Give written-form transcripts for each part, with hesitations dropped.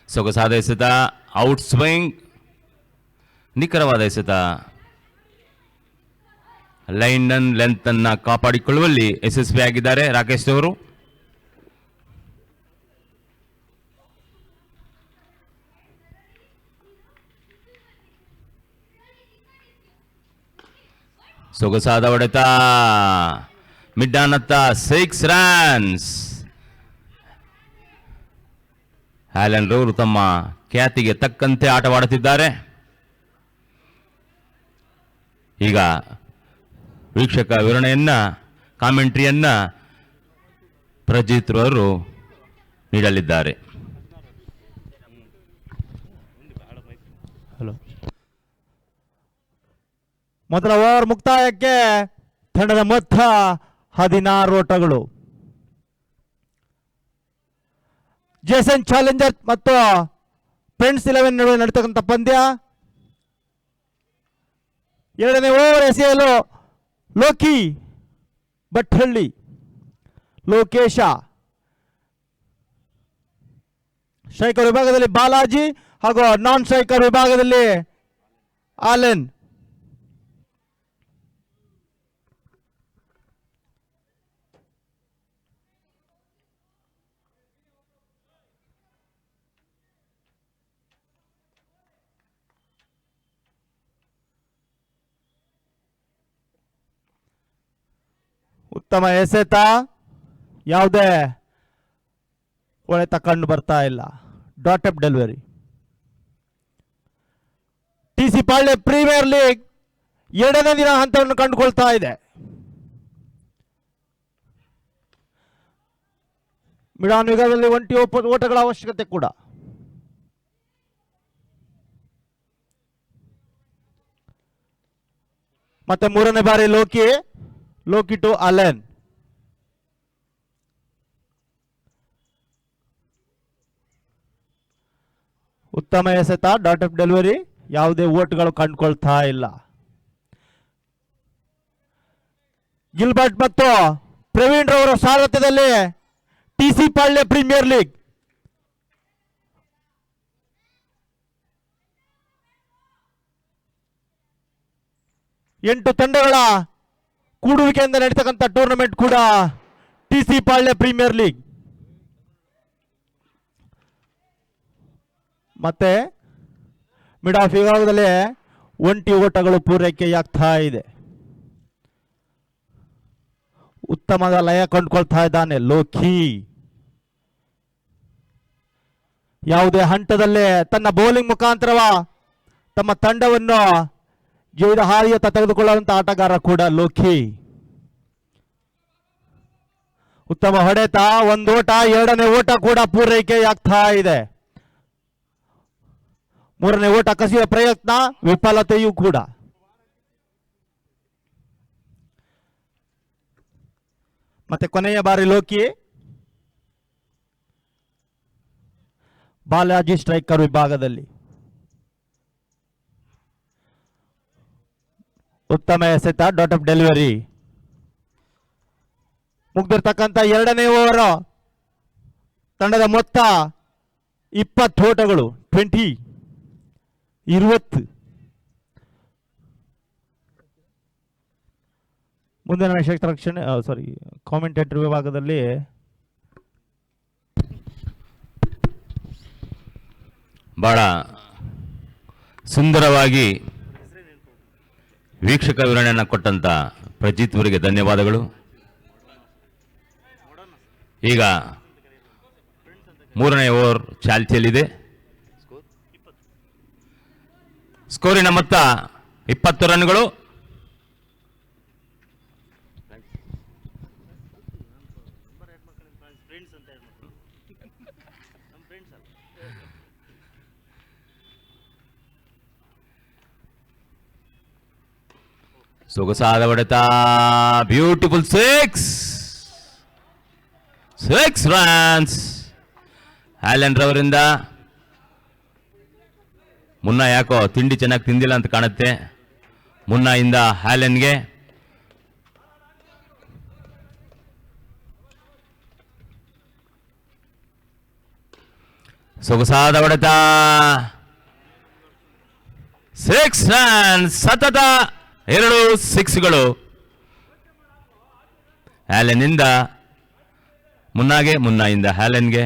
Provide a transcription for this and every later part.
ಸೊಗಸಾದ ಎಸೆತ, out swing, ನಿಖರವಾದ ಎಸೆತ. ಲೈನ್ ಲೆಂತ್ ಅನ್ನ ಕಾಪಾಡಿಕೊಳ್ಳುವಲ್ಲಿ ಯಶಸ್ವಿಯಾಗಿದ್ದಾರೆ ರಾಕೇಶ್ ಅವರು. ಸೊಗಸಾದ ಹೊಡೆತ, ಮಿಡ್ ಆನ್ ಹತ್ತ 6 ರನ್ಸ್. ಹ್ಯಾಲೆನ್ ರವರು ತಮ್ಮ ಖ್ಯಾತಿಗೆ ತಕ್ಕಂತೆ ಆಟವಾಡುತ್ತಿದ್ದಾರೆ. ಈಗ ವೀಕ್ಷಕ ವಿವರಣೆಯನ್ನ, ಕಾಮೆಂಟ್ರಿಯನ್ನ ಪ್ರಜಿತ್ ರವರು ನೀಡಲಿದ್ದಾರೆ. ಮೊದಲ ಓವರ್ ಮುಕ್ತಾಯಕ್ಕೆ ತಂಡದ ಮೊತ್ತ 16 ಓಟಗಳು. ಜೇಸನ್ ಚಾಲೆಂಜರ್ ಮತ್ತು ಫ್ರೆಂಡ್ಸ್ 11 ನಡುವೆ ನಡೀತಕ್ಕಂಥ ಪಂದ್ಯ. ಎರಡನೇ ಓವರ್ ಎಸೆಯಲು ಲೋಕಿ ಭಟ್ಟಹಳ್ಳಿ, ಲೋಕೇಶ. ಸ್ಟ್ರೈಕರ್ ವಿಭಾಗದಲ್ಲಿ ಬಾಲಾಜಿ ಹಾಗೂ ನಾನ್ ಸ್ಟ್ರೈಕರ್ ವಿಭಾಗದಲ್ಲಿ ಆಲೆನ್. ಉತ್ತಮ ಎಸೆತ, ಯಾವುದೇ ಹೊಳೆತ ಕಂಡು ಬರ್ತಾ ಇಲ್ಲ. Dot up delivery. ಟಿಸಿ ಪಾಳ್ಯ ಪ್ರೀಮಿಯರ್ ಲೀಗ್ ಎರಡನೇ ದಿನ ಹಂತವನ್ನು ಕಂಡುಕೊಳ್ತಾ ಇದೆ. ಮಿಡಾನ್ ಯುಗದಲ್ಲಿ 1 ಓಟಗಳ ಅವಶ್ಯಕತೆ ಕೂಡ. ಮತ್ತೆ ಮೂರನೇ ಬಾರಿ ಲೋಕಿ ಟು ಅಲೆನ್. ಉತ್ತಮ ಎಸೆತ, ಡಾಟ್ ಆಫ್ ಡೆಲಿವರಿ, ಯಾವುದೇ ಓಟ್ಗಳು ಕಂಡುಕೊಳ್ತಾ ಇಲ್ಲ. ಗಿಲ್ಬರ್ಟ್ ಮತ್ತು ಪ್ರವೀಣ್ ರವರ ಸಾರಥ್ಯದಲ್ಲಿ ಟಿಸಿ ಪಾಳ್ಯ ಪ್ರೀಮಿಯರ್ ಲೀಗ್ ಎಂಟು ತಂಡಗಳ ಕೂಡುವಿಕೆಯಿಂದ ನಡೀತಕ್ಕಂಥ ಟೂರ್ನಮೆಂಟ್ ಕೂಡ ಟಿಸಿ ಪಾಳ್ಯ ಪ್ರೀಮಿಯರ್ ಲೀಗ್. ಮತ್ತೆ ಮಿಡ್ ಆಫ್ ವಿಭಾಗದಲ್ಲಿ 1 ಓಟಗಳು ಪೂರೈಕೆಯಾಗ್ತಾ ಇದೆ. ಉತ್ತಮದ ಲಯ ಕಂಡುಕೊಳ್ತಾ ಇದ್ದಾನೆ ಲೋಕಿ. ಯಾವುದೇ ಹಂತದಲ್ಲೇ ತನ್ನ ಬೌಲಿಂಗ್ ಮುಖಾಂತರ ತಮ್ಮ ತಂಡವನ್ನು ಹಾರಿಯತ್ತ ತೆಗೆದುಕೊಳ್ಳುವಂತ ಆಟಗಾರ ಕೂಡ ಲೋಕಿ. ಉತ್ತಮ ಹೊಡೆತ, 1 ಓಟ, ಎರಡನೇ ಓಟ ಕೂಡ ಪೂರೈಕೆಯಾಗ್ತಾ ಇದೆ. ಮೂರನೇ ಓಟ ಕಸಿಯುವ ಪ್ರಯತ್ನ, ವಿಫಲತೆಯೂ ಕೂಡ. ಮತ್ತೆ ಕೊನೆಯ ಬಾರಿ ಲೋಕಿ. ಬಾಲಾಜಿ ಸ್ಟ್ರೈಕರ್ ವಿಭಾಗದಲ್ಲಿ ಉತ್ತಮ ಎಸೆತ, ಡಾಟ್ ಆಫ್ ಡೆಲಿವರಿ. ಮುಗ್ದಿರ್ತಕ್ಕಂಥ ಎರಡನೇ ಓವರ್ ತಂಡದ ಮೊತ್ತ 20 ಓಟಗಳು. 20. ಮುಂದಿನ ರಕ್ಷಣೆ ಕಾಮೆಂಟೇಟರ್ ವಿಭಾಗದಲ್ಲಿ ಬಹಳ ಸುಂದರವಾಗಿ ವೀಕ್ಷಕ ವಿವರಣೆಯನ್ನು ಕೊಟ್ಟಂತ ಪ್ರಜಿತ್ ಅವರಿಗೆ ಧನ್ಯವಾದಗಳು. ಈಗ ಮೂರನೇ ಓವರ್ ಚಾಲ್ತಿಯಲ್ಲಿದೆ. ಸ್ಕೋರಿನ ಮೊತ್ತ 20 ರನ್ಗಳು. ಸೊಗಸಾದ ಹೊಡೆತ, ಬ್ಯೂಟಿಫುಲ್ 6 ರನ್ಸ್ ಹ್ಯಾಲೆನ್ ರವರಿಂದ. ಮುನ್ನ ಯಾಕೋ ತಿಂಡಿ ಚೆನ್ನಾಗಿ ತಿಂದಿಲ್ಲ ಅಂತ ಕಾಣುತ್ತೆ. ಮುನ್ನಾಯಿಂದ ಹ್ಯಾಲೆನ್ಗೆ. ಸೊಗಸಾದ ಹೊಡೆತ, 6 ರನ್, ಸತತ 2 ಸಿಕ್ಸ್ಗಳು. ಹ್ಯಾಲೆನ್ನಿಂದ ಮುನ್ನಾಯಿಂದ ಹ್ಯಾಲೆನ್ಗೆ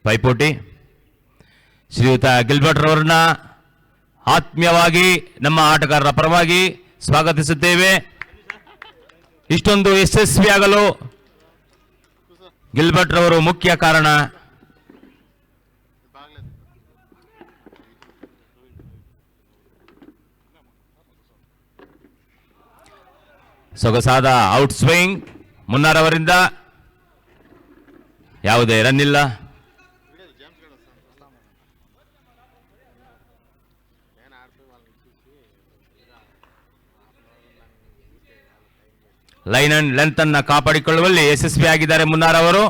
ಪೈಪೋಟಿ. ಶ್ರೀಯುತ ಗಿಲ್ಬರ್ಟ್ ರವರನ್ನ ಆತ್ಮೀಯವಾಗಿ ನಮ್ಮ ಆಟಗಾರರ ಪರವಾಗಿ ಸ್ವಾಗತಿಸುತ್ತೇವೆ. ಇಷ್ಟೊಂದು ಯಶಸ್ವಿಯಾಗಲು ಗಿಲ್ಬರ್ಟ್ ರವರು ಮುಖ್ಯ ಕಾರಣ. ಸೊಗಸಾದ ಔಟ್ ಸ್ವಿಂಗ್ ಮುನ್ನಾರವರಿಂದ, ಯಾವುದೇ ರನ್ ಇಲ್ಲ. ಲೈನ್ ಅಂಡ್ ಲೆಂತ್ ಅನ್ನ ಕಾಪಾಡಿಕೊಳ್ಳುವಲ್ಲಿ ಯಶಸ್ವಿಯಾಗಿದ್ದಾರೆ ಮುನ್ನಾರವರು.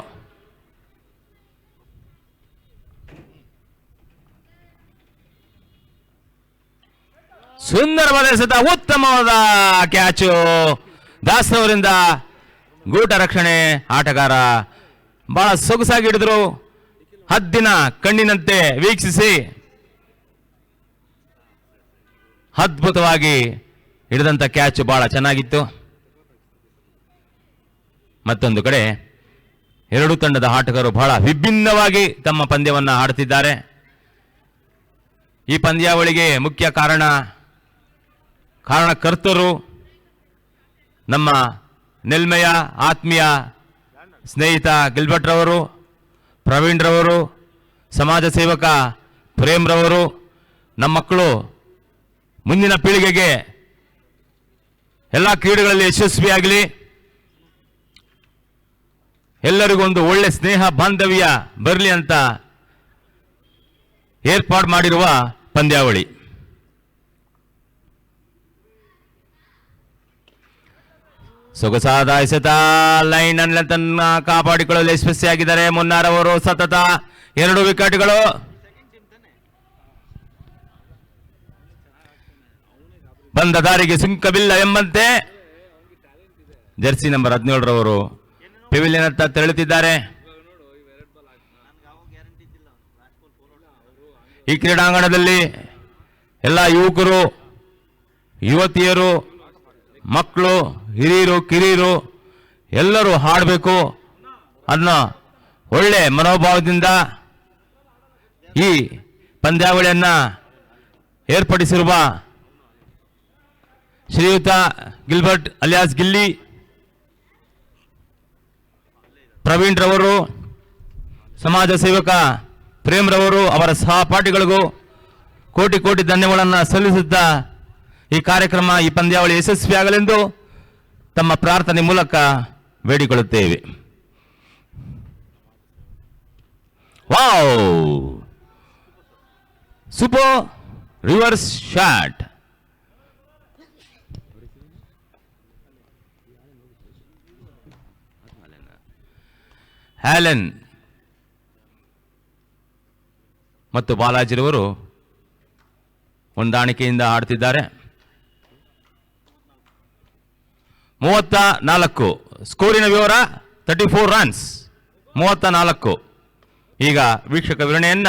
ಸುಂದರವಾದ ಎಸೆತ, ಉತ್ತಮವಾದ ಕ್ಯಾಚು ದಾಸ್ರವರಿಂದ. ಗೂಟ ರಕ್ಷಣೆ ಆಟಗಾರ ಬಹಳ ಸೊಗಸಾಗಿ ಹಿಡಿದ್ರು. ಹದ್ದಿನ ಕಣ್ಣಿನಂತೆ ವೀಕ್ಷಿಸಿ ಅದ್ಭುತವಾಗಿ ಹಿಡಿದಂತ ಕ್ಯಾಚ್ ಬಹಳ ಚೆನ್ನಾಗಿತ್ತು. ಮತ್ತೊಂದು ಕಡೆ ಎರಡು ತಂಡದ ಆಟಗಾರರು ಬಹಳ ವಿಭಿನ್ನವಾಗಿ ತಮ್ಮ ಪಂದ್ಯವನ್ನು ಆಡುತ್ತಿದ್ದಾರೆ. ಈ ಪಂದ್ಯಾವಳಿಗೆ ಮುಖ್ಯ ಕಾರಣಕರ್ತರು ನಮ್ಮ ನೆಲ್ಮೆಯ ಆತ್ಮೀಯ ಸ್ನೇಹಿತ ಗಿಲ್ಬರ್ಟ್ ರವರು, ಪ್ರವೀಣ್ ರವರು, ಸಮಾಜ ಸೇವಕ ಪ್ರೇಮ್ ರವರು. ನಮ್ಮ ಮಕ್ಕಳು ಮುಂದಿನ ಪೀಳಿಗೆಗೆ ಎಲ್ಲ ಕ್ರೀಡೆಗಳಲ್ಲಿ ಯಶಸ್ವಿಯಾಗಲಿ, ಎಲ್ಲರಿಗೊಂದು ಒಳ್ಳೆ ಸ್ನೇಹ ಬಾಂಧವ್ಯ ಬರಲಿ ಅಂತ ಏರ್ಪಾಡು ಮಾಡಿರುವ ಪಂದ್ಯಾವಳಿ. ಸೊಗಸಾದ ಎಸೆತ, ಲೈನ್ ಅಂಡ್ ಲೆಂತ್ ಅನ್ನ ಕಾಪಾಡಿಕೊಳ್ಳಲು ಯಶಸ್ವಿಯಾಗಿದ್ದಾರೆ ಮುನ್ನಾರವರು. ಸತತ 2 ವಿಕೆಟ್ಗಳು. ಬಂದ ದಾರಿಗೆ ಸುಂಕವಿಲ್ಲ ಎಂಬಂತೆ ಜರ್ಸಿ ನಂಬರ್ 17 ರವರು ಪೆವಿಲಿಯನ್ ಹತ್ತ ತೆರಳುತ್ತಿದ್ದಾರೆ. ಈ ಕ್ರೀಡಾಂಗಣದಲ್ಲಿ ಎಲ್ಲ ಯುವಕರು, ಯುವತಿಯರು, ಮಕ್ಕಳು, ಹಿರಿಯರು, ಕಿರಿಯರು ಎಲ್ಲರೂ ಹಾಡಬೇಕು ಅನ್ನೋ ಒಳ್ಳೆ ಮನೋಭಾವದಿಂದ ಈ ಪಂದ್ಯಾವಳಿಯನ್ನ ಏರ್ಪಡಿಸಿರುವ ಶ್ರೀಯುತ ಗಿಲ್ಬರ್ಟ್ ಅಲಿಯಾಸ್ ಗಿಲ್ಲಿ, ಪ್ರವೀಣ್ ರವರು, ಸಮಾಜ ಸೇವಕ ಪ್ರೇಮ್ ರವರು, ಅವರ ಸಹಪಾಠಿಗಳಿಗೂ ಕೋಟಿ ಕೋಟಿ ಧನ್ಯವಾದಗಳನ್ನು ಸಲ್ಲಿಸುತ್ತಾ ಈ ಕಾರ್ಯಕ್ರಮ, ಈ ಪಂದ್ಯಾವಳಿ ಯಶಸ್ವಿಯಾಗಲೆಂದು ತಮ್ಮ ಪ್ರಾರ್ಥನೆ ಮೂಲಕ ಬೇಡಿಕೊಳ್ಳುತ್ತೇವೆ. Wow, super reverse shot. ಹ್ಯಾಲೆನ್ ಮತ್ತು ಬಾಲಾಜಿರವರು ಹೊಂದಾಣಿಕೆಯಿಂದ ಆಡ್ತಿದ್ದಾರೆ. 34 ಸ್ಕೋರಿನ ವಿವರ 34 ರನ್ಸ್, 34. ಈಗ ವೀಕ್ಷಕ ವಿವರಣೆಯನ್ನ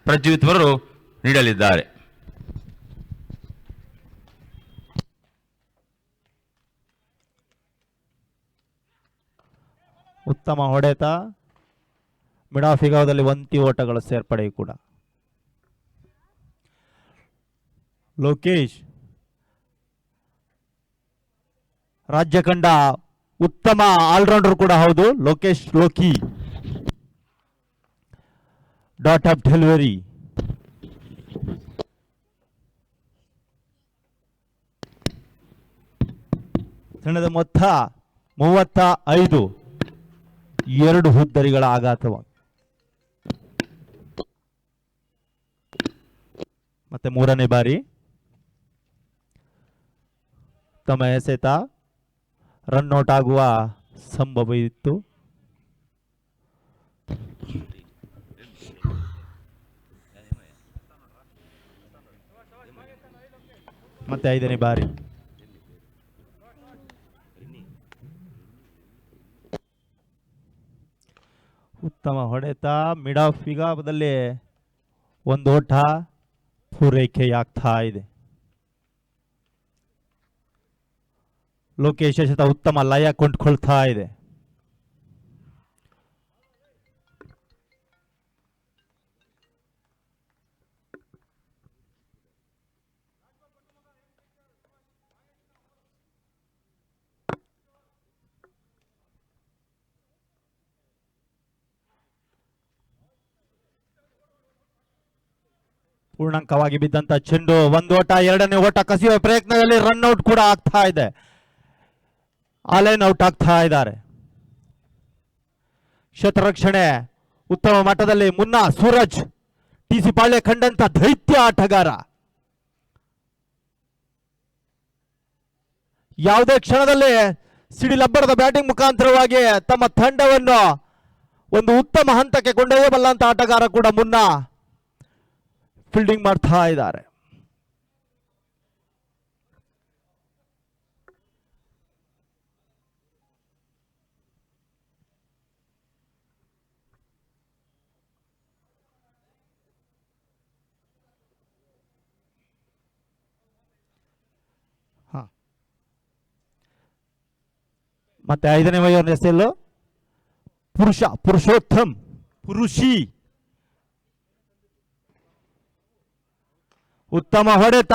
ಪ್ರಜ್ವಲಿತ್ ಅವರು ನೀಡಲಿದ್ದಾರೆ. ಉತ್ತಮ ಹೊಡೆತ, ಮಿಡ್ ಆಫ್ ವಿಭಾಗದಲ್ಲಿ 1 ಓಟಗಳ ಸೇರ್ಪಡೆ ಕೂಡ. ಲೋಕೇಶ್ ರಾಜ್ಯ ಕಂಡ ಉತ್ತಮ ಆಲ್ರೌಂಡರ್ ಕೂಡ ಹೌದು. Lokesh Loki dot of delivery. ತಂಡದ ಮೊತ್ತ 35, 2 ಹುದ್ದರಿಗಳ ಆಘಾತವಾಗಿ ಮತ್ತೆ 3ನೇ ಬಾರಿ ತಮ್ಮ ಎಸೆತ ರನ್ಔಟ್ ಆಗುವ ಸಂಭವ ಇತ್ತು. ಮತ್ತೆ 5ನೇ ಬಾರಿ ಉತ್ತಮ ಹೊಡೆತ ಮಿಡ್ ಆಫ್ ವಿಭಾಗದಲ್ಲಿ ಒಂದು ಓಟ ಪೂರೈಕೆಯಾಗ್ತಾ ಇದೆ. ಲೋಕೇಶ್ ಎಸೆತ ಉತ್ತಮ ಲಯ ಕೊಂಡ್ಕೊಳ್ತಾ ಇದೆ. ಪೂರ್ಣಾಂಕವಾಗಿ ಬಿದ್ದಂತ ಚೆಂಡು ಒಂದು ಓಟ, ಎರಡನೇ ಓಟ ಕಸಿಯುವ ಪ್ರಯತ್ನದಲ್ಲಿ ರನ್ ಔಟ್ ಕೂಡ ಆಗ್ತಾ ಇದೆ. ಆಲೈನ್ ಔಟ್ ಆಗ್ತಾ ಇದ್ದಾರೆ. ಕ್ಷೇತ್ರರಕ್ಷಣೆ ಉತ್ತಮ ಮಟ್ಟದಲ್ಲಿ ಮುನ್ನಾ ಸೂರಜ್ ಟಿಸಿ ಪಾಳ್ಯ ಕಂಡಂತ ದೈತ್ಯ ಆಟಗಾರ. ಯಾವುದೇ ಕ್ಷಣದಲ್ಲಿ ಸಿಡಿಲಬ್ಬರದ ಬ್ಯಾಟಿಂಗ್ ಮುಖಾಂತರವಾಗಿ ತಮ್ಮ ತಂಡವನ್ನು ಒಂದು ಉತ್ತಮ ಹಂತಕ್ಕೆ ಕೊಂಡೊಯ್ಯಬಲ್ಲಂತ ಆಟಗಾರ ಕೂಡ ಮುನ್ನಾ ಫೀಲ್ಡಿಂಗ್ ಮಾಡ್ತಾ ಇದ್ದಾರೆ. ಮತ್ತೆ ಐದನೇ ವಯೋನ ಹೆಸರು ಪುರುಷೋತ್ತಮ್ ಪುರುಷಿ. ಉತ್ತಮ ಹೊಡೆತ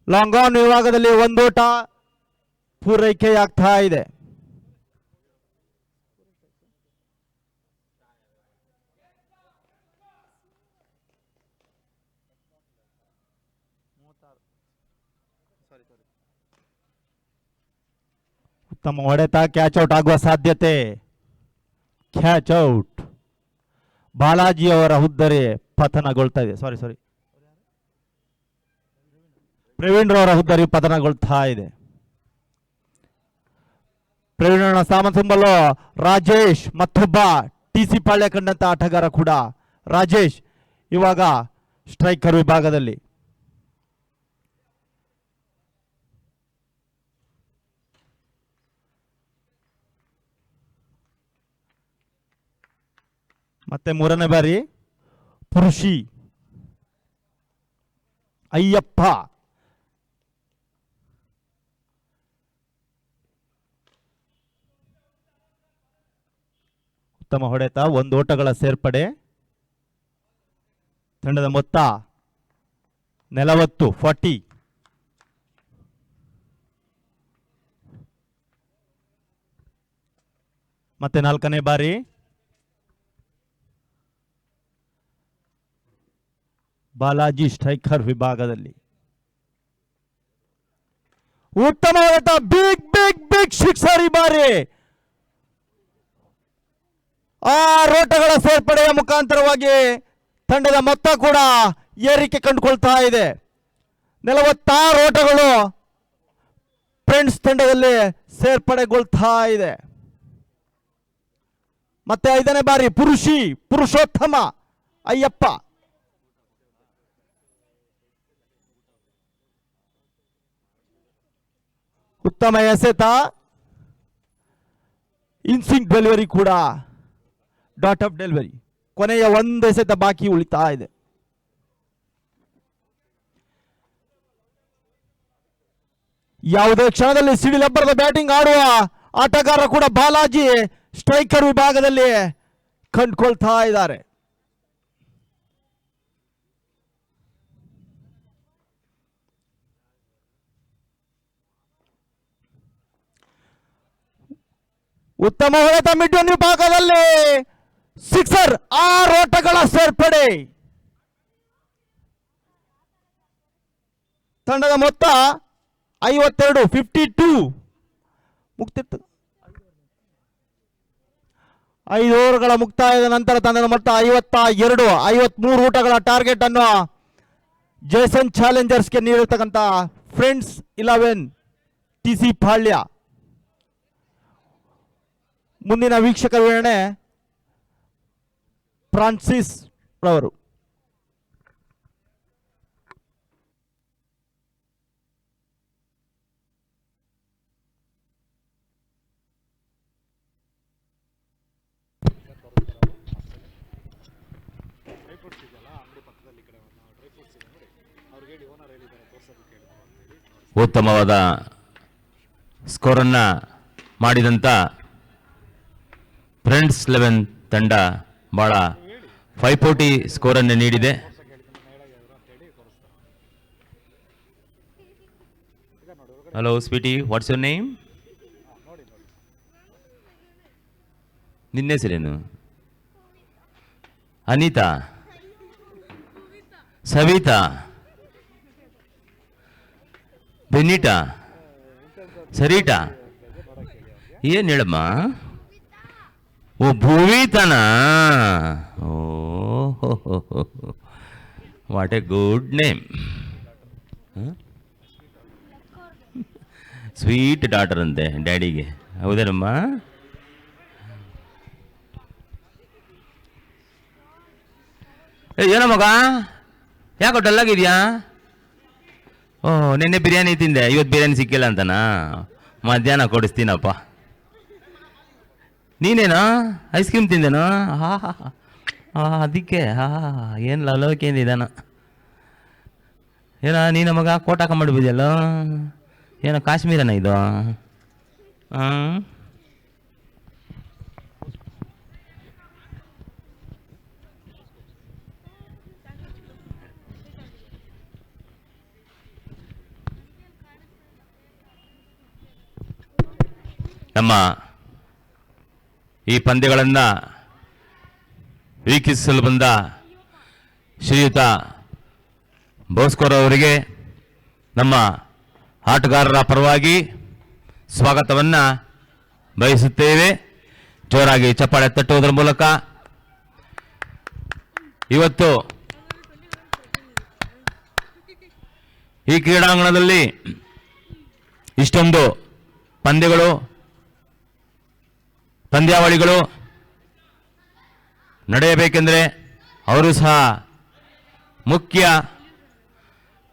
ಲಾಂಗ್ ಆನ್ ವಿಭಾಗದಲ್ಲಿ ಒಂದೋಟ ಪೂರೈಕೆಯಾಗ್ತಾ ಇದೆ. ಉತ್ತಮ ಹೊಡೆತ ಕ್ಯಾಚ್ ಔಟ್ ಆಗುವ ಸಾಧ್ಯತೆ. Catch out. ಬಾಲಾಜಿ ಅವರ ಹುದ್ದರಿ ಪತನಗೊಳ್ತಾ ಇದೆ. ಸಾರಿ ಪ್ರವೀಣ್ ರವರ ಹುದ್ದರಿ ಪತನಗೊಳ್ತಾ ಇದೆ. ಪ್ರವೀಣ್ ಸ್ಥಾನ ತುಂಬಲು ರಾಜೇಶ್ ಮತ್ತೊಬ್ಬ ಟಿಸಿ ಪಾಳ್ಯ ಕಂಡಂತ ಆಟಗಾರ ಕೂಡ ರಾಜೇಶ್ ಇವಾಗ ಸ್ಟ್ರೈಕರ್ ವಿಭಾಗದಲ್ಲಿ. ಮತ್ತೆ ಮೂರನೇ ಬಾರಿ ಪುರುಷಿ ಅಯ್ಯಪ್ಪ. ಉತ್ತಮ ಹೊಡೆತ, ಒಂದು ಓಟಗಳ ಸೇರ್ಪಡೆ. ತಂಡದ ಮೊತ್ತ 40. ಮತ್ತೆ ನಾಲ್ಕನೇ ಬಾರಿ ಬಾಲಾಜಿ ಸ್ಟ್ರೈಕರ್ ವಿಭಾಗದಲ್ಲಿ. ಉತ್ತಮ ಹೊಡೆತ, ಬಿಗ್ ಸಿಕ್ಸರ್ ಈ ಬಾರಿ. ಆ ರೋಟಗಳ ಸೇರ್ಪಡೆಯ ಮುಖಾಂತರವಾಗಿ ತಂಡದ ಮೊತ್ತ ಕೂಡ ಏರಿಕೆ ಕಂಡುಕೊಳ್ತಾ ಇದೆ. 46 ಓಟಗಳು ಫ್ರೆಂಡ್ಸ್ ತಂಡದಲ್ಲಿ ಸೇರ್ಪಡೆಗೊಳ್ತಾ ಇದೆ. ಮತ್ತೆ ಐದನೇ ಬಾರಿ ಪುರುಷೋತ್ತಮ ಅಯ್ಯಪ್ಪ. ಉತ್ತಮ ಎಸೆತ, ಇನ್ಸಿಂಗ್ ಡೆಲಿವರಿ ಕೂಡ ಡಾಟ್ ಆಫ್ ಡೆಲಿವರಿ. ಕೊನೆಯ ಒಂದು ಎಸೆತ ಬಾಕಿ ಉಳಿತಾ ಇದೆ. ಯಾವುದೇ ಕ್ಷಣದಲ್ಲಿ ಸಿಡಿಲಬ್ಬರದ ಬ್ಯಾಟಿಂಗ್ ಆಡುವ ಆಟಗಾರ ಕೂಡ ಬಾಲಾಜಿ ಸ್ಟ್ರೈಕರ್ ವಿಭಾಗದಲ್ಲಿ ಕಂಡುಕೊಳ್ತಾ ಇದ್ದಾರೆ. ಉತ್ತಮ ಹೊಡೆತ ಮಿಡ್ವಿನ್ ವಿಭಾಗದಲ್ಲಿ ಸಿಕ್ಸರ್, 6 ಓಟಗಳ ಸೇರ್ಪಡೆ. ತಂಡದ ಮೊತ್ತ 52, 52 ಮುಕ್ತಿತ್ತು. 5 ಓವರ್ಗಳ ಮುಕ್ತಾಯದ ನಂತರ ತಂಡದ ಮೊತ್ತ 52, 53 ಓಟಗಳ ಟಾರ್ಗೆಟ್ ಅನ್ನು ಜೇಸನ್ ಚಾಲೆಂಜರ್ಸ್ಗೆ ನೀಡಿರ್ತಕ್ಕಂಥ ಫ್ರೆಂಡ್ಸ್ 11 ಟಿಸಿ ಪಾಳ್ಯ. ಮುಂದಿನ ವೀಕ್ಷಕ ವಿವರಣೆ ಫ್ರಾನ್ಸಿಸ್ ರವರು. ಉತ್ತಮವಾದ ಸ್ಕೋರನ್ನು ಮಾಡಿದಂಥ ಫ್ರೆಂಡ್ಸ್ 11 ತಂಡ ಬಹಳ ಪೈಪೋಟಿ ಸ್ಕೋರನ್ನು ನೀಡಿದೆ. Hello sweetie, what's your name? ನಿನ್ನ ಹೆಸರೇನು? ಅನಿತಾ, ಸವಿತಾ, ಬೆನಿಟಾ, ಸರಿಟಾ, ಏನು ಹೇಳಮ್ಮ? ಓ ಭೂವಿತಾನ. Oh what a good name. Sweet daughter ಅಂತೆ ಡ್ಯಾಡಿಗೆ, ಹೌದೇನಮ್ಮ? ಏನೋ ಮಗ, ಯಾಕೋ ಡಲ್ಲಾಗಿದ್ಯಾ? ಓ ನಿನ್ನೆ ಬಿರಿಯಾನಿ ತಿಂದೆ, ಇವತ್ತು ಬಿರಿಯಾನಿ ಸಿಕ್ಕಿಲ್ಲ ಅಂತನಾ? ಮಧ್ಯಾಹ್ನ ಕೊಡಿಸ್ತೀನಪ್ಪ. ನೀನೇನೋ ಐಸ್ ಕ್ರೀಮ್ ತಿಂದೇನೋ? ಹಾ ಹಾ ಹಾ, ಅದಕ್ಕೆ ಏನು ಲವಲವಿಕೆ ಇದಾನ ಏನೋ. ನೀನು ಮಗ ಕೋಟ್ ಹಾಕೊಂಬಿಡ್ಬಿದ್ಯಲ್ಲೋ, ಏನೋ ಕಾಶ್ಮೀರನ ಇದು? ಹಾಂ, ನಮ್ಮ ಈ ಪಂದ್ಯಗಳನ್ನು ವೀಕ್ಷಿಸಲು ಬಂದ ಶ್ರೀಯುತ ಬೋಸ್ಕೋರ್ ಅವರಿಗೆ ನಮ್ಮ ಆಟಗಾರರ ಪರವಾಗಿ ಸ್ವಾಗತವನ್ನು ಬಯಸುತ್ತೇವೆ. ಜೋರಾಗಿ ಚಪ್ಪಾಳೆ ತಟ್ಟುವುದರ ಮೂಲಕ ಇವತ್ತು ಈ ಕ್ರೀಡಾಂಗಣದಲ್ಲಿ ಇಷ್ಟೊಂದು ಪಂದ್ಯಾವಳಿಗಳು ನಡೆಯಬೇಕೆಂದರೆ ಅವರು ಸಹ ಮುಖ್ಯ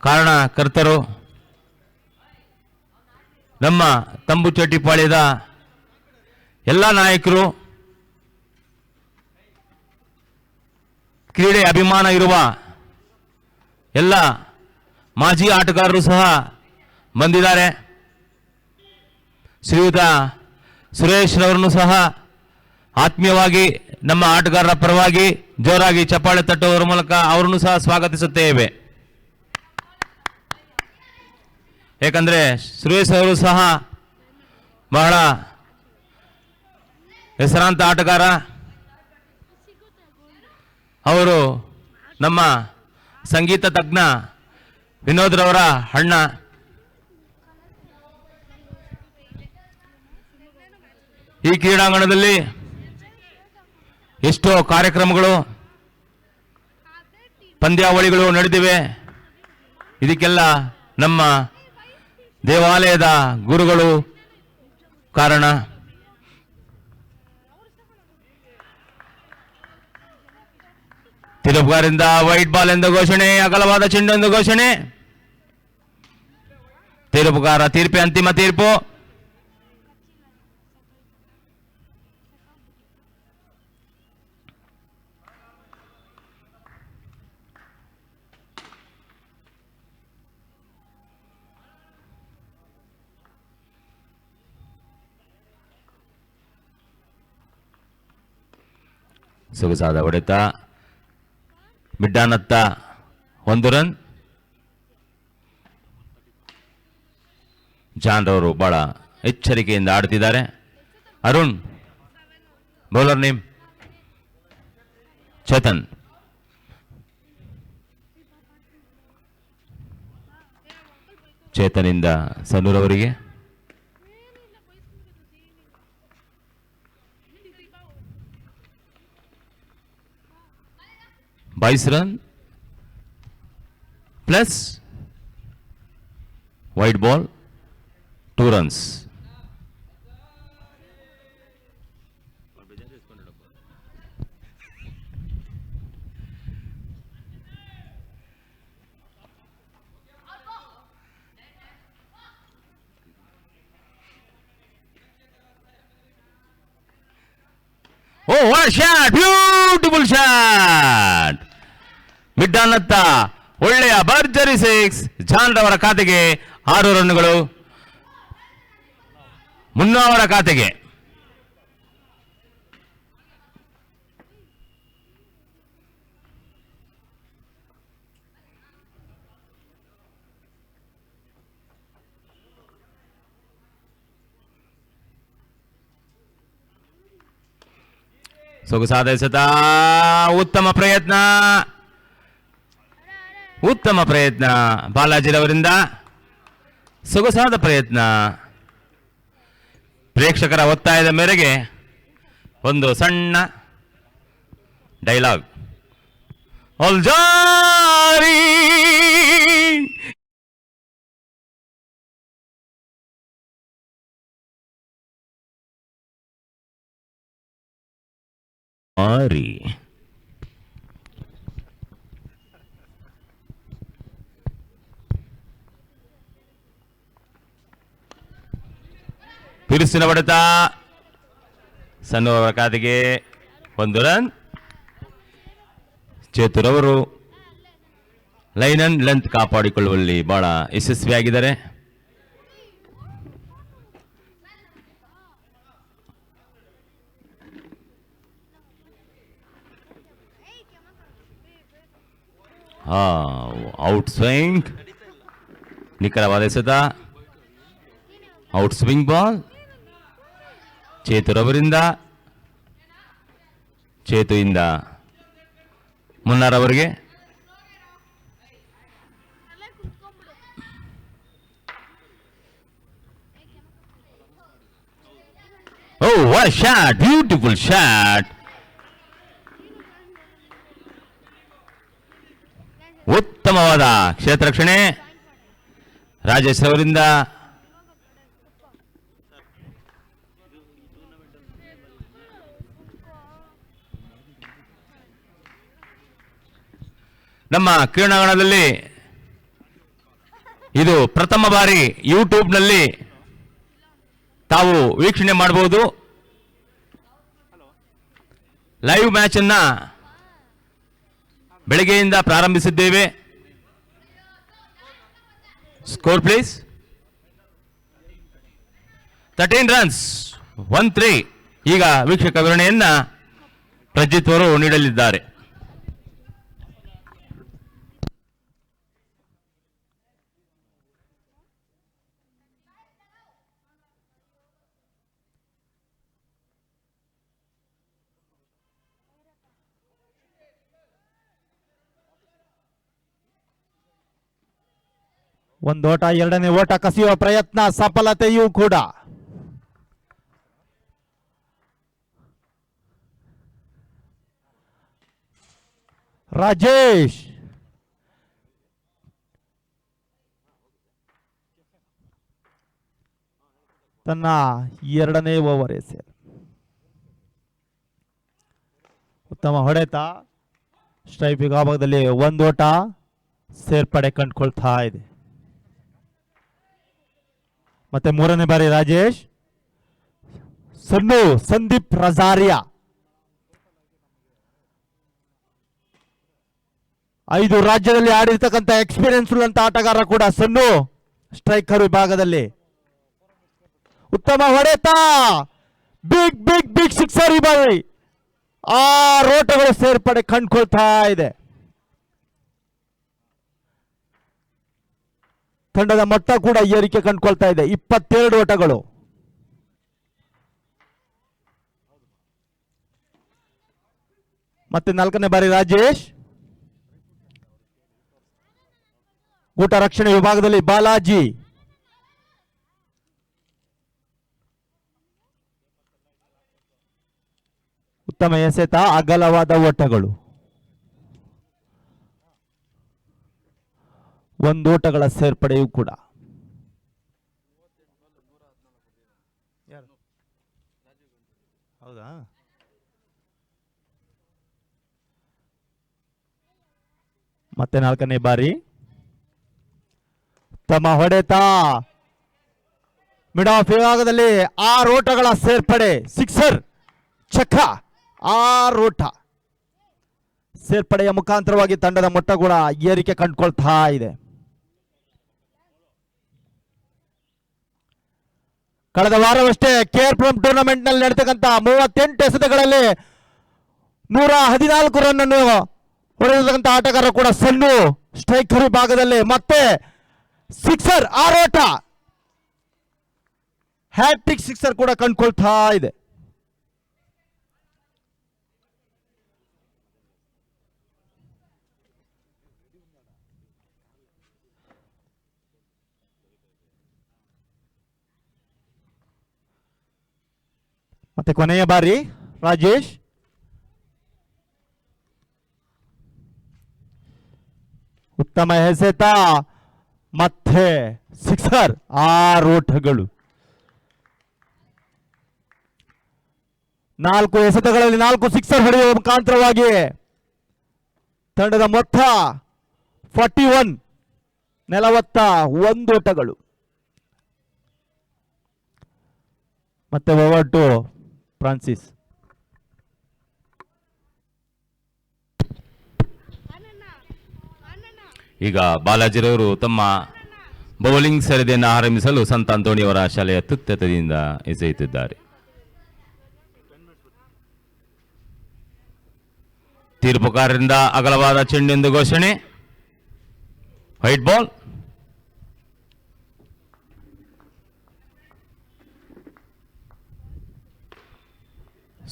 ಕಾರಣಕರ್ತರು. ನಮ್ಮ ತಂಬುಚಟ್ಟಿಪಾಳ್ಯದ ಎಲ್ಲ ನಾಯಕರು, ಕ್ರೀಡೆ ಅಭಿಮಾನ ಇರುವ ಎಲ್ಲ ಮಾಜಿ ಆಟಗಾರರು ಸಹ ಬಂದಿದ್ದಾರೆ. ಶ್ರೀಯುತ ಸುರೇಶ್ ರವರನ್ನು ಸಹ ಆತ್ಮೀಯವಾಗಿ ನಮ್ಮ ಆಟಗಾರರ ಪರವಾಗಿ ಜೋರಾಗಿ ಚಪ್ಪಾಳೆ ತಟ್ಟುವುದರ ಮೂಲಕ ಅವರನ್ನು ಸಹ ಸ್ವಾಗತಿಸುತ್ತೇವೆ. ಏಕೆಂದರೆ ಸುರೇಶ್ ಅವರು ಸಹ ಬಹಳ ಹೆಸರಾಂತ ಆಟಗಾರ. ಅವರು ನಮ್ಮ ಸಂಗೀತ ತಜ್ಞ ವಿನೋದ್ ರವರ ಅಣ್ಣ. ಈ ಕ್ರೀಡಾಂಗಣದಲ್ಲಿ ಎಷ್ಟೋ ಕಾರ್ಯಕ್ರಮಗಳು, ಪಂದ್ಯಾವಳಿಗಳು ನಡೆದಿವೆ. ಇದಕ್ಕೆಲ್ಲ ನಮ್ಮ ದೇವಾಲಯದ ಗುರುಗಳು ಕಾರಣ. ತಿರುಪುಗಾರಿಂದ ವೈಟ್ ಬಾಲ್ ಎಂದು ಘೋಷಣೆ, ಅಗಲವಾದ ಚೆಂಡು ಎಂದು ಘೋಷಣೆ. ತಿರುಪುಗಾರ ತೀರ್ಪೆ ಅಂತಿಮ ತೀರ್ಪು. ಸೊಗಸಾದ ಹೊಡೆತ, ಮಿಡ್ಡಾನತ್ತ 1 ರನ್. ಜಾನ್ ರವರು ಬಹಳ ಎಚ್ಚರಿಕೆಯಿಂದ ಆಡುತ್ತಿದ್ದಾರೆ. Arun, bowler name Chetan. ಚೇತನಿಂದ ಸನ್ನೂರ್ ಅವರಿಗೆ. बाईस run plus wide ball 2 runs. Oh, what a shot! Beautiful shot! ಮಿಡ್ಡಾನತ್ತ ಒಳ್ಳೆಯ ಭರ್ಜರಿ ಸಿಕ್ಸ್. ಜಾನ್ ರವರ ಖಾತೆಗೆ 6 ರನ್ಗಳು. ಮುನ್ನಾ ಅವರ ಖಾತೆಗೆ ಸೊಗಸಾದ ಎಸೆತ. ಉತ್ತಮ ಪ್ರಯತ್ನ, ಉತ್ತಮ ಪ್ರಯತ್ನ ಬಾಲಾಜಿರವರಿಂದ. ಸೊಗಸಾದ ಪ್ರಯತ್ನ. ಪ್ರೇಕ್ಷಕರ ಒತ್ತಾಯದ ಮೇರೆಗೆ ಒಂದು ಸಣ್ಣ ಡೈಲಾಗ್. ಅಲ್ಜಾರಿ ಆರಿ. ಬಿರುಸಿನ ಹೊಡೆತ. ಸಣ್ಣ ಅವರ ಖಾತೆಗೆ 1 ರನ್. ಚೇತುರವರು ಲೈನ್ ಅಂಡ್ ಲೆಂತ್ ಕಾಪಾಡಿಕೊಳ್ಳುವಲ್ಲಿ ಬಹಳ ಯಶಸ್ವಿಯಾಗಿದ್ದಾರೆ. ಔಟ್ ಸ್ವಿಂಗ್, ನಿಖರವಾದ ಎಸೆತ. ಔಟ್ ಸ್ವಿಂಗ್ ಬಾಲ್ ಚೇತುರವರಿಂದ. ಚೇತುವಿಂದ ಮುನ್ನಾರವರಿಗೆ. Oh what a shot, beautiful shot. ಉತ್ತಮವಾದ ಕ್ಷೇತ್ರ ರಕ್ಷಣೆ ರಾಜೇಶ್ ಅವರಿಂದ. ನಮ್ಮ ಕ್ರೀಡಾಂಗಣದಲ್ಲಿ ಇದು ಪ್ರಥಮ ಬಾರಿ ಯೂಟ್ಯೂಬ್ನಲ್ಲಿ ತಾವು ವೀಕ್ಷಣೆ ಮಾಡಬಹುದು. ಲೈವ್ ಮ್ಯಾಚ್ ಅನ್ನ ಬೆಳಗ್ಗೆಯಿಂದ ಪ್ರಾರಂಭಿಸಿದ್ದೇವೆ. Score please. 13 ರನ್ಸ್ 1-3. ಈಗ ವೀಕ್ಷಕ ವಿವರಣೆಯನ್ನ ಪ್ರಜಿತ್ ಅವರು ನೀಡಲಿದ್ದಾರೆ. ಒಂದು ಓಟ, ಎರಡನೇ ಓಟ ಕಸಿಯುವ ಪ್ರಯತ್ನ, ಸಫಲತೆಯೂ ಕೂಡ. ರಾಜೇಶ್ ತನ್ನ 2ನೇ ಓವರ್ ಎಸೆಯಲು ಉತ್ತಮ ಹೊಡೆತ. ಸ್ಟ್ರೈಕ್ ವಿಭಾಗದಲ್ಲಿ 1 ಓಟ ಸೇರ್ಪಡೆ ಕಂಡುಕೊಳ್ತಾ ಇದೆ. ಮತ್ತೆ 3ನೇ ಬಾರಿ ರಾಜೇಶ್. ಸಂದೀಪ್ ರಜಾರಿಯಾ 5 ರಾಜ್ಯದಲ್ಲಿ ಆಡಿರ್ತಕ್ಕಂಥ ಎಕ್ಸ್ಪೀರಿಯನ್ಸ್ ಉಳ್ಳಂತ ಆಟಗಾರ ಕೂಡ ಸನ್ನು. ಸ್ಟ್ರೈಕರ್ ವಿಭಾಗದಲ್ಲಿ ಉತ್ತಮ ಹೊಡೆತ. Big big big sixer. ಈ ಬಾರಿ 6 ಓಟಗಳು ಸೇರ್ಪಡೆ ಕಂಡುಕೊಳ್ತಾ ಇದೆ. ತಂಡದ ಮೊತ್ತ ಕೂಡ ಏರಿಕೆ ಕಂಡುಕೊಳ್ತಾ ಇದೆ. 22 ಓಟಗಳು. ಮತ್ತೆ 4ನೇ ಬಾರಿ ರಾಜೇಶ್. ಊಟ ರಕ್ಷಣೆ ವಿಭಾಗದಲ್ಲಿ ಬಾಲಾಜಿ. ಉತ್ತಮ ಎಸೆತ, ಅಗಲವಾದ ಓಟಗಳು. 1 ಓಟಗಳ ಸೇರ್ಪಡೆಯೂ ಕೂಡ. ಹೌದಾ? ಮತ್ತೆ 4ನೇ ಬಾರಿ ತಮ್ಮ ಹೊಡೆತ. ಮಿಡ್ ಆಫ್ ವಿಭಾಗದಲ್ಲಿ 6 ಓಟಗಳ ಸೇರ್ಪಡೆ. ಸಿಕ್ಸರ್, ಚಕ್ರ, 6 ಓಟ. ಸೇರ್ಪಡೆಯ ಮುಖಾಂತರವಾಗಿ ತಂಡದ ಮೊತ್ತ ಕೂಡ ಏರಿಕೆ ಕಂಡುಕೊಳ್ತಾ ಇದೆ. ಕಳೆದ ವಾರವಷ್ಟೇ ಕೇರ್ಪುರಂ ಟೂರ್ನಮೆಂಟ್ ನಲ್ಲಿ ನಡೆತಕ್ಕಂಥ 38 ಎಸೆತಗಳಲ್ಲಿ 114 ರನ್ ಅನ್ನು ಹೊಡೆದಿರ್ತಕ್ಕಂಥ ಆಟಗಾರ ಕೂಡ ಸಣ್ಣು ಸ್ಟ್ರೈಕರ್ ವಿಭಾಗದಲ್ಲಿ ಮತ್ತೆ ಸಿಕ್ಸರ್ ಆರೋಟ ಹ್ಯಾಟ್ರಿಕ್ ಸಿಕ್ಸರ್ ಕೂಡ ಕಂಡುಕೊಳ್ತಾ ಇದೆ. ಮತ್ತೆ ಕೊನೆಯ ಬಾರಿ ರಾಜೇಶ್ ಉತ್ತಮ ಎಸೆತ ಮತ್ತೆ ಸಿಕ್ಸರ್ 6 ಓಟಗಳು. 4 ಎಸೆತಗಳಲ್ಲಿ 4 ಸಿಕ್ಸರ್ ಹೊಡೆಯುವ ಮುಖಾಂತರವಾಗಿ ತಂಡದ ಮೊತ್ತ 41 ಓಟಗಳು. ಮತ್ತೆ ಓವರ್ ಟು ಫ್ರಾನ್ಸಿಸ್. ಈಗ ಬಾಲಾಜಿರವರು ತಮ್ಮ ಬೌಲಿಂಗ್ ಸರದಿಯನ್ನು ಆರಂಭಿಸಲು ಸಂತ ಅಂತೋಣಿಯವರ ಶಾಲೆಯ ತುತ್ತೆತದಿಂದ ಎಸೆಯುತ್ತಿದ್ದಾರೆ. ತೀರ್ಪುಗಾರರಿಂದ ಅಗಲವಾದ ಚೆಂಡೆಂದು ಘೋಷಣೆ. White ball.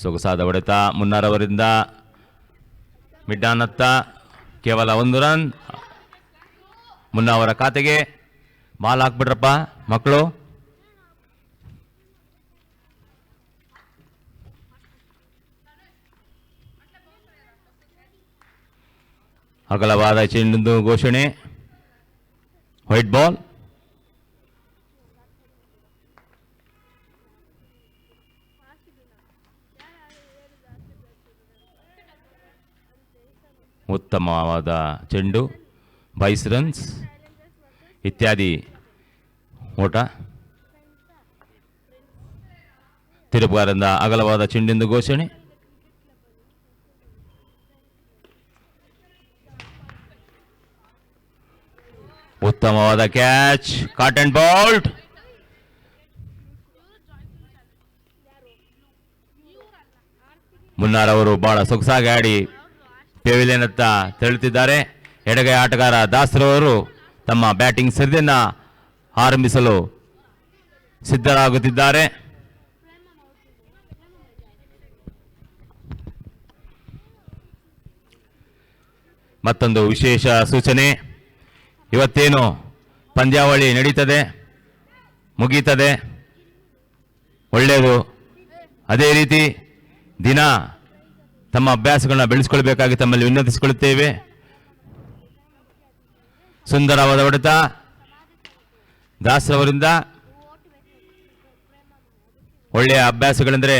ಸೊಗಸಾದ ಹೊಡೆತ ಮುನ್ನಾರವರಿಂದ ಮಿಡ್ಡಾನತ್ತ ಕೇವಲ 1 ರನ್. ಮುನ್ನ ಅವರ ಖಾತೆಗೆ ಬಾಲ್ ಹಾಕ್ಬಿಟ್ರಪ್ಪ ಮಕ್ಕಳು. ಅಗಲವಾದ ಚೆಂಡು ಘೋಷಣೆ. White ball. ಉತ್ತಮವಾದ ಚೆಂಡು 22 ರನ್ಸ್ ಇತ್ಯಾದಿ ಓಟ. ತಿರುಪುಗಾರರಿಂದ ಅಗಲವಾದ ಚೆಂಡೆಂದು ಘೋಷಣೆ. ಉತ್ತಮವಾದ ಕ್ಯಾಚ್. Caught and bowled. ಮುನ್ನಾರವರು ಬಹಳ ಸೊಗಸಾಗಿ ಆಡಿ ಪೆವಿಲಿಯನ್ ಹತ್ತ ತೆರಳುತ್ತಿದ್ದಾರೆ. ಎಡಗೈ ಆಟಗಾರ ದಾಸರವರು ತಮ್ಮ ಬ್ಯಾಟಿಂಗ್ ಸರದಿಯನ್ನು ಆರಂಭಿಸಲು ಸಿದ್ಧರಾಗುತ್ತಿದ್ದಾರೆ. ಮತ್ತೊಂದು ವಿಶೇಷ ಸೂಚನೆ. ಇವತ್ತೇನು ಪಂದ್ಯಾವಳಿ ನಡೀತದೆ ಮುಗೀತದೆ ಒಳ್ಳೆಯದು. ಅದೇ ರೀತಿ ದಿನ ತಮ್ಮ ಅಭ್ಯಾಸಗಳನ್ನ ಬೆಳೆಸಿಕೊಳ್ಬೇಕಾಗಿ ತಮ್ಮಲ್ಲಿ ವಿನಂತಿಸಿಕೊಳ್ಳುತ್ತೇವೆ. ಸುಂದರವಾದ ಹೊಡೆತ ದಾಸರವರಿಂದ. ಒಳ್ಳೆಯ ಅಭ್ಯಾಸಗಳೆಂದರೆ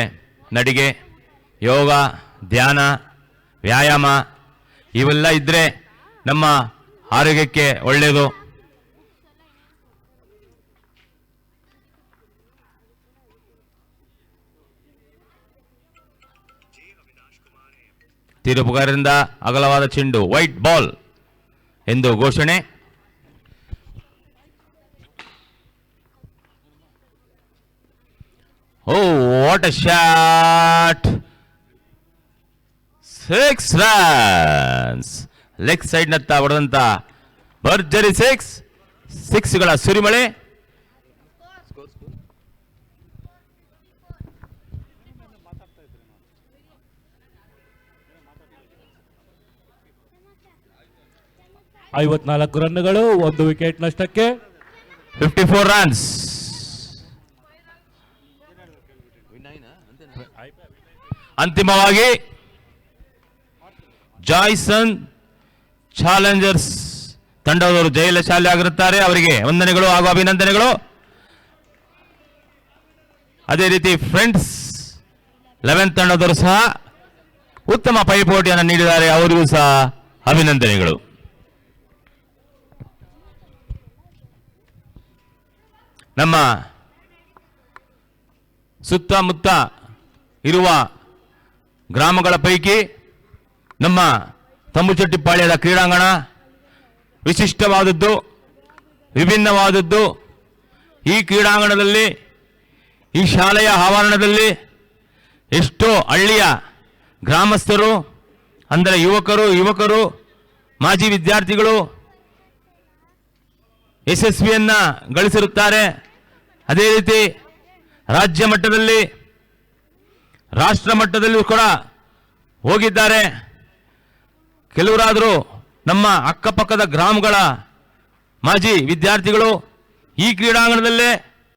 ನಡಿಗೆ, ಯೋಗ, ಧ್ಯಾನ, ವ್ಯಾಯಾಮ ಇವೆಲ್ಲ ಇದ್ದರೆ ನಮ್ಮ ಆರೋಗ್ಯಕ್ಕೆ ಒಳ್ಳೆಯದು. ತೀರ್ಪುಗಾರರಿಂದ ಅಗಲವಾದ ಚೆಂಡು. ವೈಟ್ ಬಾಲ್ ಎಂದು ಘೋಷಣೆ. Oh what a shot. 6 runs. Leg side ನತ್ತ ಹೊಡೆದಂತ ಭರ್ಜರಿ 6ಗಳ ಸುರಿಮಳೆ. ಐವತ್ನಾಲ್ಕು ರನ್ಗಳು, 1 ವಿಕೆಟ್ ನಷ್ಟಕ್ಕೆ 54 ರನ್ಸ್. ಅಂತಿಮವಾಗಿ ಜಾಯ್ಸನ್ ಚಾಲೆಂಜರ್ಸ್ ತಂಡದವರು ಜಯಶಾಲಿ ಆಗಿರುತ್ತಾರೆ. ಅವರಿಗೆ ವಂದನೆಗಳು ಹಾಗೂ ಅಭಿನಂದನೆಗಳು. ಅದೇ ರೀತಿ ಫ್ರೆಂಡ್ಸ್ 11 ತಂಡದವರು ಸಹ ಉತ್ತಮ ಪೈಪೋಟಿಯನ್ನು ನೀಡಿದ್ದಾರೆ. ಅವರಿಗೂ ಸಹ ಅಭಿನಂದನೆಗಳು. ನಮ್ಮ ಸುತ್ತಮುತ್ತ ಇರುವ ಗ್ರಾಮಗಳ ಪೈಕಿ ನಮ್ಮ ತಂಬುಚೆಟ್ಟಿಪಾಳ್ಯದ ಕ್ರೀಡಾಂಗಣ ವಿಶಿಷ್ಟವಾದದ್ದು, ವಿಭಿನ್ನವಾದದ್ದು. ಈ ಕ್ರೀಡಾಂಗಣದಲ್ಲಿ, ಈ ಶಾಲೆಯ ಆವರಣದಲ್ಲಿ ಎಷ್ಟೋ ಹಳ್ಳಿಯ ಗ್ರಾಮಸ್ಥರು ಅಂದರೆ ಯುವಕರು, ಮಾಜಿ ವಿದ್ಯಾರ್ಥಿಗಳು ಯಶಸ್ವಿಯನ್ನ ಗಳಿಸಿರುತ್ತಾರೆ. ಅದೇ ರೀತಿ ರಾಜ್ಯ ಮಟ್ಟದಲ್ಲಿ, ರಾಷ್ಟ್ರ ಮಟ್ಟದಲ್ಲೂ ಕೂಡ ಹೋಗಿದ್ದಾರೆ. ಕೆಲವರಾದರೂ ನಮ್ಮ ಅಕ್ಕಪಕ್ಕದ ಗ್ರಾಮಗಳ ಮಾಜಿ ವಿದ್ಯಾರ್ಥಿಗಳು ಈ ಕ್ರೀಡಾಂಗಣದಲ್ಲೇ